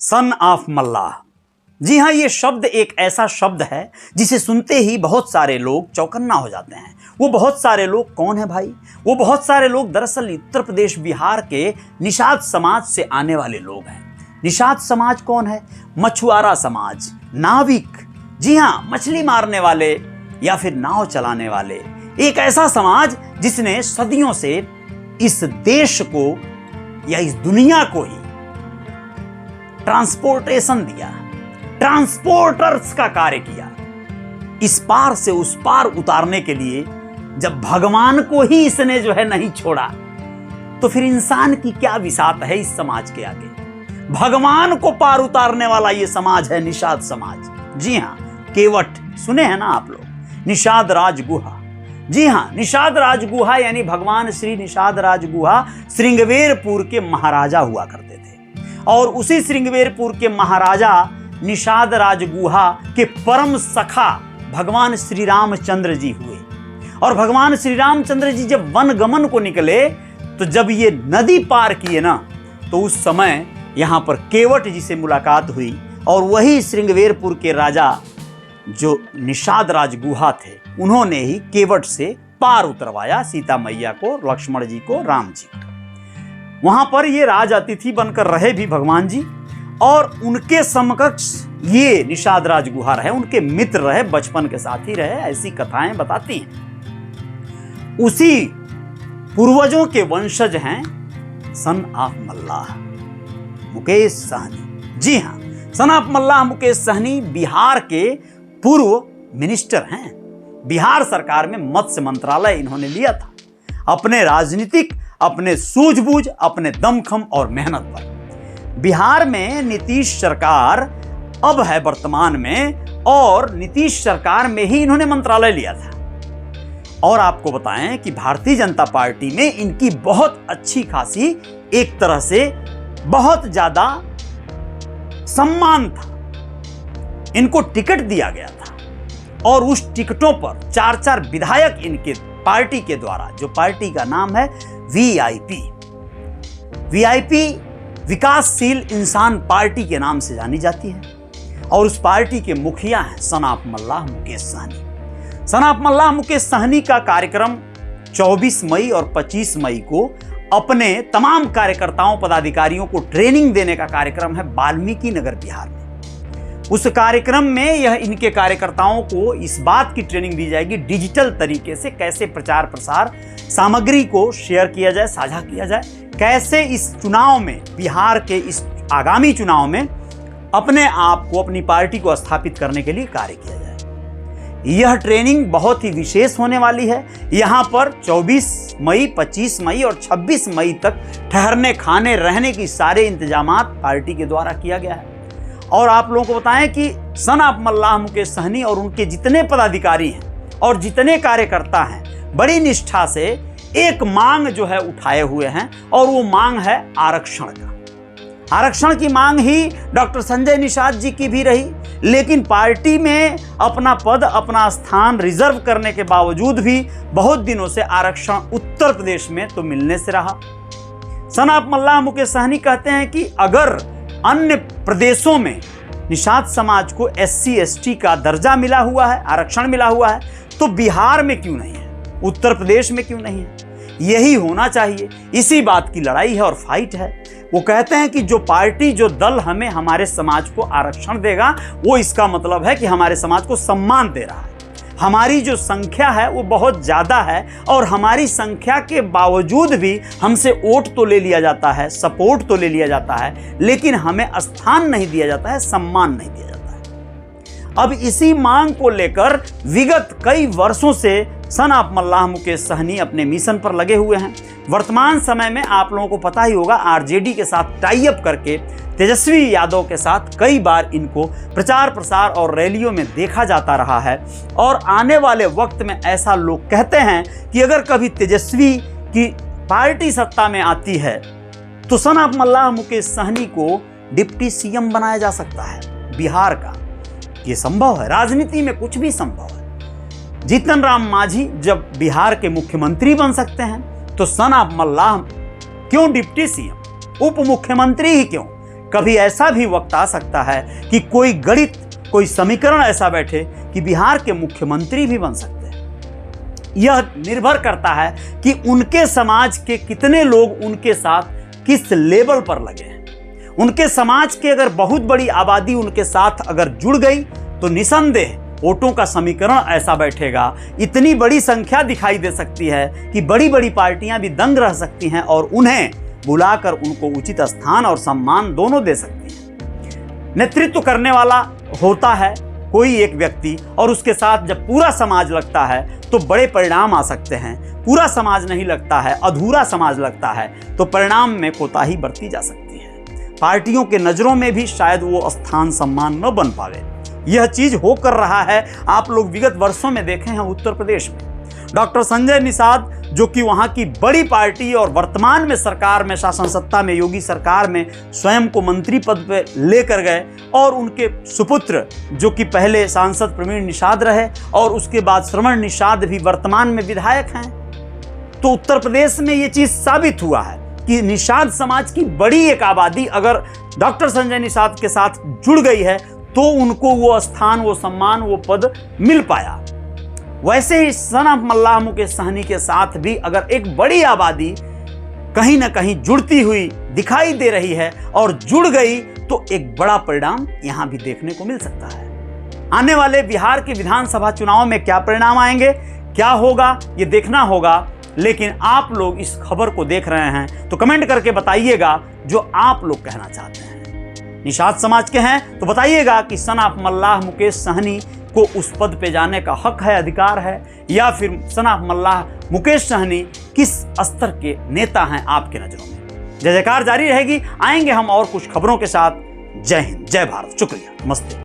सन of मल्लाह। जी हाँ, ये शब्द एक ऐसा शब्द है जिसे सुनते ही बहुत सारे लोग चौकन्ना हो जाते हैं। वो बहुत सारे लोग कौन है भाई? वो बहुत सारे लोग दरअसल उत्तर प्रदेश बिहार के निषाद समाज से आने वाले लोग हैं। निषाद समाज कौन है? मछुआरा समाज, नाविक। जी हाँ, मछली मारने वाले या फिर नाव चलाने वाले। एक ऐसा समाज जिसने सदियों से इस देश को या इस दुनिया को ही ट्रांसपोर्टेशन दिया, ट्रांसपोर्टर्स का कार्य किया। इस पार से उस पार उतारने के लिए जब भगवान को ही इसने जो है नहीं छोड़ा, तो फिर इंसान की क्या विसात है इस समाज के आगे? भगवान को पार उतारने वाला ये समाज है निषाद समाज। जी हाँ, केवट सुने हैं ना आप लोग? निषाद राजगुहा। जी हाँ, निषाद राजगुहा यानी भगवान श्री निषाद राजगुहा श्रृंगवेरपुर के महाराजा हुआ करते थे। और उसी श्रृंगवेरपुर के महाराजा निषाद राजगुहा के परम सखा भगवान श्री रामचंद्र जी हुए। और भगवान श्री रामचंद्र जी जब वन गमन को निकले, तो जब ये नदी पार किए ना, तो उस समय यहाँ पर केवट जी से मुलाकात हुई। और वही श्रृंगवेरपुर के राजा जो निषाद राजगुहा थे, उन्होंने ही केवट से पार उतरवाया सीता मैया को, लक्ष्मण जी को, राम जी को। वहां पर ये राज अतिथि बनकर रहे भी भगवान जी, और उनके समकक्ष ये निषाद राजगुहा रहे, उनके मित्र रहे, बचपन के साथी रहे, ऐसी कथाएं बताती हैं। उसी पूर्वजों के वंशज हैं सन ऑफ मल्लाह, मुकेश सहनी। जी हाँ, सन ऑफ मल्लाह मुकेश सहनी बिहार के पूर्व मिनिस्टर हैं। बिहार सरकार में मत्स्य मंत्रालय इन्होंने लिया था। अपने राजनीतिक, अपने सूझबूझ, अपने दमखम और मेहनत पर बिहार में नीतीश सरकार अब है वर्तमान में, और नीतीश सरकार में ही इन्होंने मंत्रालय लिया था। और आपको बताएं कि भारतीय जनता पार्टी में इनकी बहुत अच्छी खासी, एक तरह से बहुत ज्यादा सम्मान था। इनको टिकट दिया गया था, और उस टिकटों पर 4-4 विधायक इनके पार्टी के द्वारा, जो पार्टी का नाम है वीआईपी विकासशील इंसान पार्टी के नाम से जानी जाती है। और उस पार्टी के मुखिया हैं son of Mallah Mukesh Sahani. Son of Mallah Mukesh Sahani का कार्यक्रम 24 मई और 25 मई को अपने तमाम कार्यकर्ताओं, पदाधिकारियों को ट्रेनिंग देने का कार्यक्रम है वाल्मीकि नगर बिहार में। उस कार्यक्रम में यह इनके कार्यकर्ताओं को इस बात की ट्रेनिंग दी जाएगी डिजिटल तरीके से कैसे प्रचार प्रसार सामग्री को शेयर किया जाए, साझा किया जाए, कैसे इस चुनाव में, बिहार के इस आगामी चुनाव में अपने आप को, अपनी पार्टी को स्थापित करने के लिए कार्य किया जाए। यह ट्रेनिंग बहुत ही विशेष होने वाली है। यहाँ पर 24 मई, 25 मई और 26 मई तक ठहरने, खाने, रहने की सारे इंतजामात पार्टी के द्वारा किया गया है। और आप लोगों को बताएं कि सन ऑफ मल्लाह मुकेश सहनी और उनके जितने पदाधिकारी हैं और जितने कार्यकर्ता हैं, बड़ी निष्ठा से एक मांग जो है उठाए हुए हैं, और वो मांग है आरक्षण का। आरक्षण की मांग ही डॉक्टर संजय निषाद जी की भी रही, लेकिन पार्टी में अपना पद, अपना स्थान रिजर्व करने के बावजूद भी बहुत दिनों से आरक्षण उत्तर प्रदेश में तो मिलने से रहा। सन ऑफ मल्लाह मुकेश सहनी कहते हैं कि अगर अन्य प्रदेशों में निषाद समाज को SC ST का दर्जा मिला हुआ है, आरक्षण मिला हुआ है, तो बिहार में क्यों नहीं है, उत्तर प्रदेश में क्यों नहीं है? यही होना चाहिए। इसी बात की लड़ाई है और फाइट है। वो कहते हैं कि जो पार्टी, जो दल हमें, हमारे समाज को आरक्षण देगा, वो इसका मतलब है कि हमारे समाज को सम्मान दे रहा है। हमारी जो संख्या है वो बहुत ज़्यादा है, और हमारी संख्या के बावजूद भी हमसे वोट तो ले लिया जाता है, सपोर्ट तो ले लिया जाता है, लेकिन हमें स्थान नहीं दिया जाता है, सम्मान नहीं दिया जाता है। अब इसी मांग को लेकर विगत कई वर्षों से सन ऑफ मल्लाह मुकेश सहनी अपने मिशन पर लगे हुए हैं। वर्तमान समय में आप लोगों को पता ही होगा, आरजेडी के साथ टाई अप करके तेजस्वी यादव के साथ कई बार इनको प्रचार प्रसार और रैलियों में देखा जाता रहा है। और आने वाले वक्त में ऐसा लोग कहते हैं कि अगर कभी तेजस्वी की पार्टी सत्ता में आती है, तो सन ऑफ मल्लाह मुकेश सहनी को डिप्टी CM बनाया जा सकता है बिहार का। ये संभव है, राजनीति में कुछ भी संभव है। जीतन राम मांझी जब बिहार के मुख्यमंत्री बन सकते हैं, तो सन ऑफ मल्लाह क्यों डिप्टी CM, उप मुख्यमंत्री ही क्यों? कभी ऐसा भी वक्त आ सकता है कि कोई गणित, कोई समीकरण ऐसा बैठे कि बिहार के मुख्यमंत्री भी बन सकते हैं। यह निर्भर करता है कि उनके समाज के कितने लोग उनके साथ किस लेवल पर लगे हैं। उनके समाज के अगर बहुत बड़ी आबादी उनके साथ अगर जुड़ गई तो निसंदेह वोटों का समीकरण ऐसा बैठेगा, इतनी बड़ी संख्या दिखाई दे सकती है कि बड़ी बड़ी पार्टियां भी दंग रह सकती हैं और उन्हें बुलाकर उनको उचित स्थान और सम्मान दोनों दे सकती हैं। नेतृत्व करने वाला होता है कोई एक व्यक्ति और उसके साथ जब पूरा समाज लगता है तो बड़े परिणाम आ सकते हैं। पूरा समाज नहीं लगता है, अधूरा समाज लगता है तो परिणाम में कोताही बरती जा सकती है। पार्टियों के नजरों में भी शायद वो स्थान सम्मान न बन पावे। यह चीज होकर रहा है, आप लोग विगत वर्षों में देखे हैं उत्तर प्रदेश में। डॉक्टर संजय निषाद जो कि वहां की बड़ी पार्टी और वर्तमान में सरकार में, शासन सत्ता में, योगी सरकार में स्वयं को मंत्री पद पे लेकर गए और उनके सुपुत्र जो कि पहले सांसद प्रवीण निषाद रहे और उसके बाद श्रवण निषाद भी वर्तमान में विधायक हैं। तो उत्तर प्रदेश में ये चीज साबित हुआ है कि निषाद समाज की बड़ी एक आबादी अगर डॉक्टर संजय निषाद के साथ जुड़ गई है तो उनको वो स्थान, वो सम्मान, वो पद मिल पाया। वैसे ही सन ऑफ मल्लाह मुकेश सहनी के साथ भी अगर एक बड़ी आबादी कहीं ना कहीं जुड़ती हुई दिखाई दे रही है और जुड़ गई तो एक बड़ा परिणाम यहां भी देखने को मिल सकता है। आने वाले बिहार के विधानसभा चुनाव में क्या परिणाम आएंगे, क्या होगा, ये देखना होगा। लेकिन आप लोग इस खबर को देख रहे हैं तो कमेंट करके बताइएगा जो आप लोग कहना चाहते हैं। निषाद समाज के हैं तो बताइएगा कि सन ऑफ मल्लाह मुकेश सहनी को उस पद पे जाने का हक है, अधिकार है, या फिर सन ऑफ मल्लाह मुकेश सहनी किस स्तर के नेता हैं आपके नजरों में। जय जयकार जारी रहेगी। आएंगे हम और कुछ खबरों के साथ। जय हिंद, जय भारत, शुक्रिया, नमस्ते।